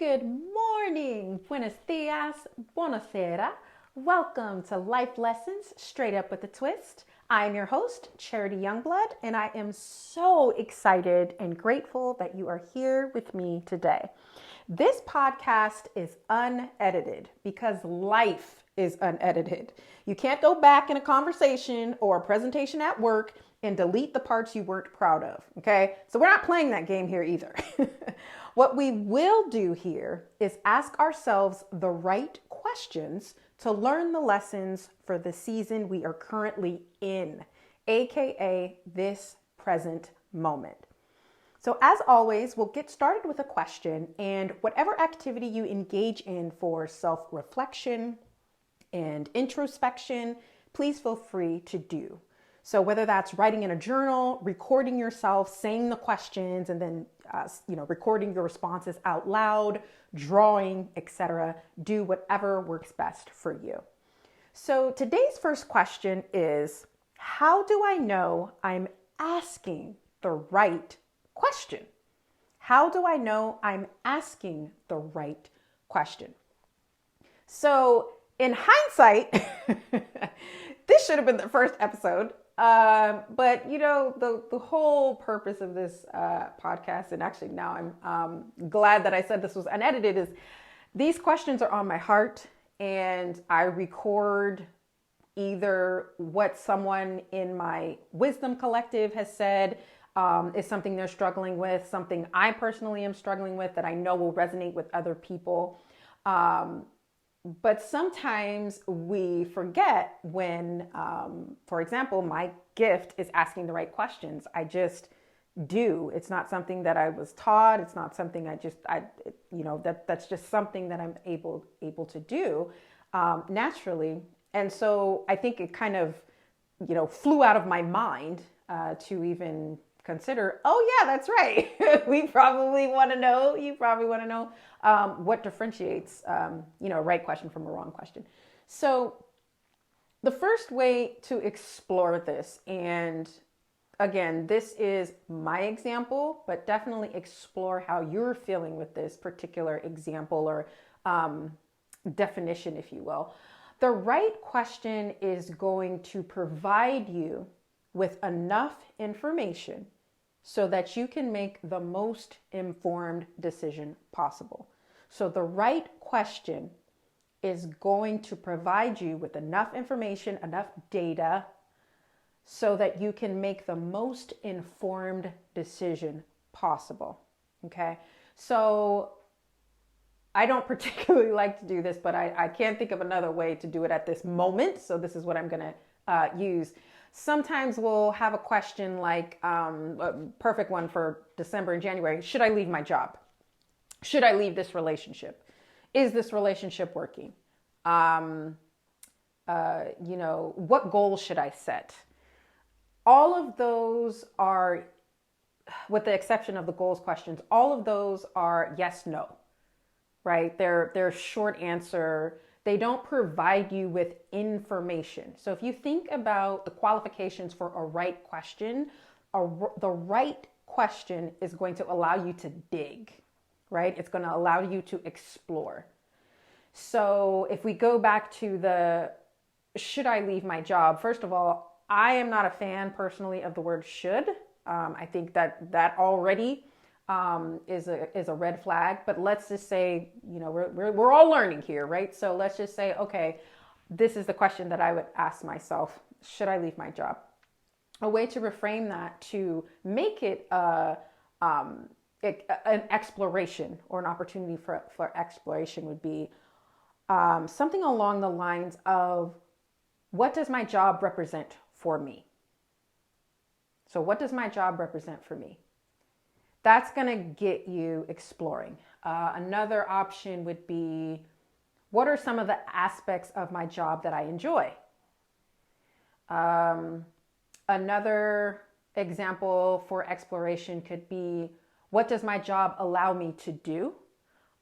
Good morning, buenos dias, buonasera. Welcome to Life Lessons Straight Up with a Twist. I'm your host, Charity Youngblood, and I am so excited and grateful that you are here with me today. This podcast is unedited because life is unedited. You can't go back in a conversation or a presentation at work and delete the parts you weren't proud of, okay? So we're not playing that game here either. What we will do here is ask ourselves the right questions to learn the lessons for the season we are currently in, aka this present moment. So as always, we'll get started with a question, and whatever activity you engage in for self-reflection and introspection, please feel free to do. So whether that's writing in a journal, recording yourself, saying the questions, and then recording your responses out loud, drawing, etc., do whatever works best for you. So today's first question is, how do I know I'm asking the right question? How do I know I'm asking the right question? So in hindsight, this should have been the first episode. But the whole purpose of this podcast, and actually now I'm glad that I said this was unedited, is these questions are on my heart, and I record either what someone in my wisdom collective has said is something they're struggling with, something I personally am struggling with that I know will resonate with other people. But sometimes we forget when, for example, my gift is asking the right questions. I just do. It's not something that I was taught. It's not something that's just something that I'm able to do naturally. And so I think it kind of, flew out of my mind to even consider, oh yeah, that's right. You probably want to know what differentiates, a right question from a wrong question. So the first way to explore this, and again, this is my example, but definitely explore how you're feeling with this particular example or definition, if you will. The right question is going to provide you with enough information so that you can make the most informed decision possible. So the right question is going to provide you with enough information, enough data, so that you can make the most informed decision possible. Okay? So I don't particularly like to do this, but I can't think of another way to do it at this moment. So this is what I'm going to use. Sometimes we'll have a question like, a perfect one for December and January: should I leave my job? Should I leave this relationship? Is this relationship working? What goals should I set? All of those are, with the exception of the goals questions, all of those are yes, no, right? They're short answer. They don't provide you with information. So if you think about the qualifications for a right question, the right question is going to allow you to dig, right? It's going to allow you to explore. So if we go back to the should I leave my job? First of all, I am not a fan personally of the word should. I think that already is a red flag. But let's just say, we're all learning here, right? So let's just say, okay, this is the question that I would ask myself: should I leave my job? A way to reframe that to make it an exploration or an opportunity for exploration would be something along the lines of, what does my job represent for me? So what does my job represent for me? That's going to get you exploring. Another option would be, what are some of the aspects of my job that I enjoy? Another example for exploration could be, what does my job allow me to do?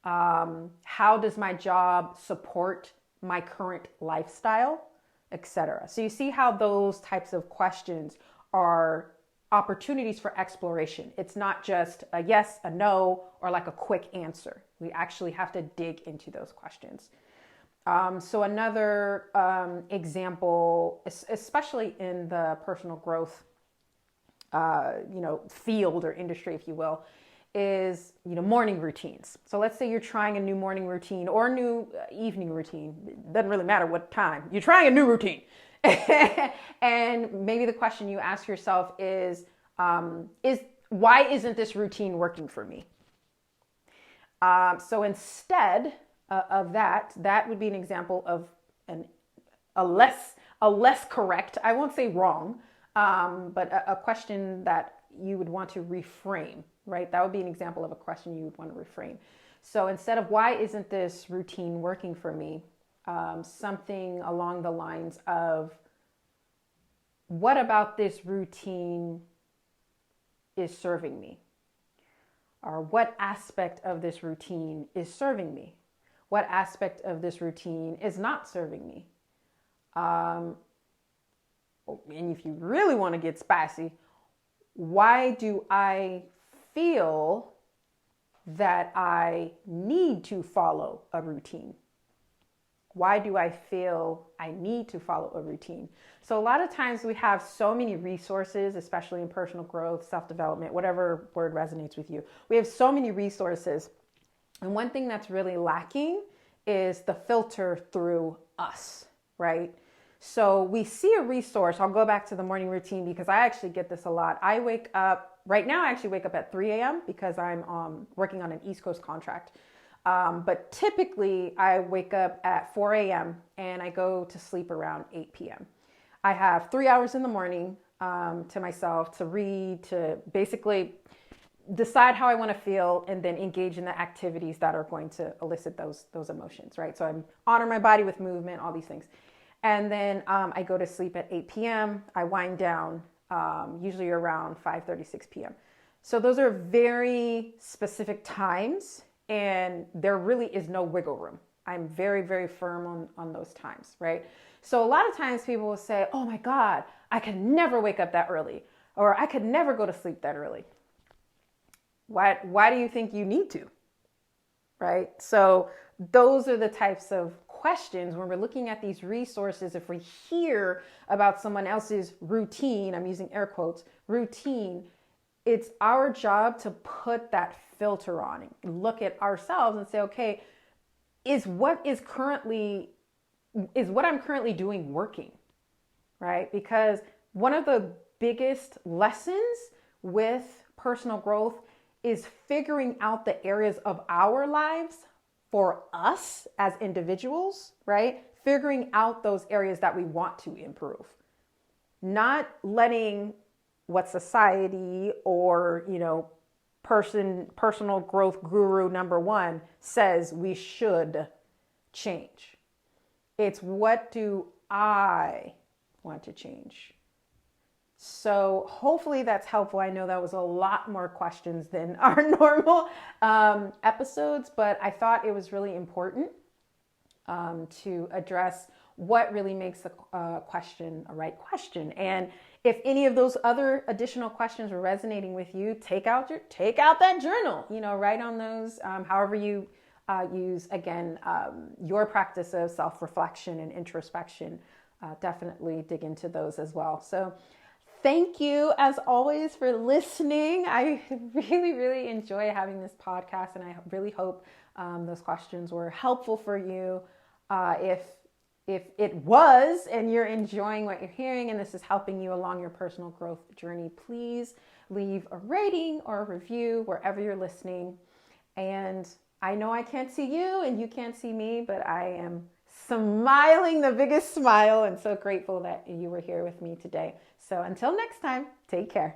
How does my job support my current lifestyle, etc.? So you see how those types of questions are opportunities for exploration. It's not just a yes, a no, or like a quick answer. We actually have to dig into those questions. So another example, especially in the personal growth, field or industry, if you will, is, morning routines. So let's say you're trying a new morning routine or a new evening routine. It doesn't really matter what time. You're trying a new routine. And maybe the question you ask yourself is why isn't this routine working for me? So instead of that would be an example of a less correct, I won't say wrong, but a question that you would want to reframe, right? That would be an example of a question you would want to reframe. So instead of why isn't this routine working for me, something along the lines of what about this routine is serving me? Or what aspect of this routine is serving me? What aspect of this routine is not serving me? And if you really want to get spicy, why do I feel that I need to follow a routine? Why do I feel I need to follow a routine? So a lot of times we have so many resources, especially in personal growth, self-development, whatever word resonates with you. We have so many resources. And one thing that's really lacking is the filter through us, right? So we see a resource. I'll go back to the morning routine because I actually get this a lot. I wake up, right now I actually wake up at 3 a.m. because I'm working on an East Coast contract. But typically I wake up at 4 a.m. and I go to sleep around 8 p.m. I have 3 hours in the morning to myself to read, to basically decide how I want to feel, and then engage in the activities that are going to elicit those emotions, right? So I'm honor my body with movement, all these things. And then I go to sleep at 8 p.m. I wind down usually around 5:30, 6 p.m. So those are very specific times, and there really is no wiggle room. I'm very, very firm on those times, right? So a lot of times people will say, oh my God, I could never wake up that early, or I could never go to sleep that early. Why do you think you need to, right? So those are the types of questions when we're looking at these resources. If we hear about someone else's routine, I'm using air quotes, routine, it's our job to put that filter on and look at ourselves and say, okay, is what I'm currently doing working, right? Because one of the biggest lessons with personal growth is figuring out the areas of our lives for us as individuals, right? Figuring out those areas that we want to improve. Not letting what society or, personal growth guru number one says we should change. It's what do I want to change? So hopefully that's helpful. I know that was a lot more questions than our normal episodes, but I thought it was really important to address what really makes a question a right question. And if any of those other additional questions are resonating with you, take out that journal, write on those, however you use, again, your practice of self-reflection and introspection. Definitely dig into those as well. So thank you, as always, for listening. I really, really enjoy having this podcast, and I really hope those questions were helpful for you. If it was, and you're enjoying what you're hearing, and this is helping you along your personal growth journey, please leave a rating or a review wherever you're listening. And I know I can't see you, and you can't see me, but I am smiling the biggest smile and so grateful that you were here with me today. So until next time, take care.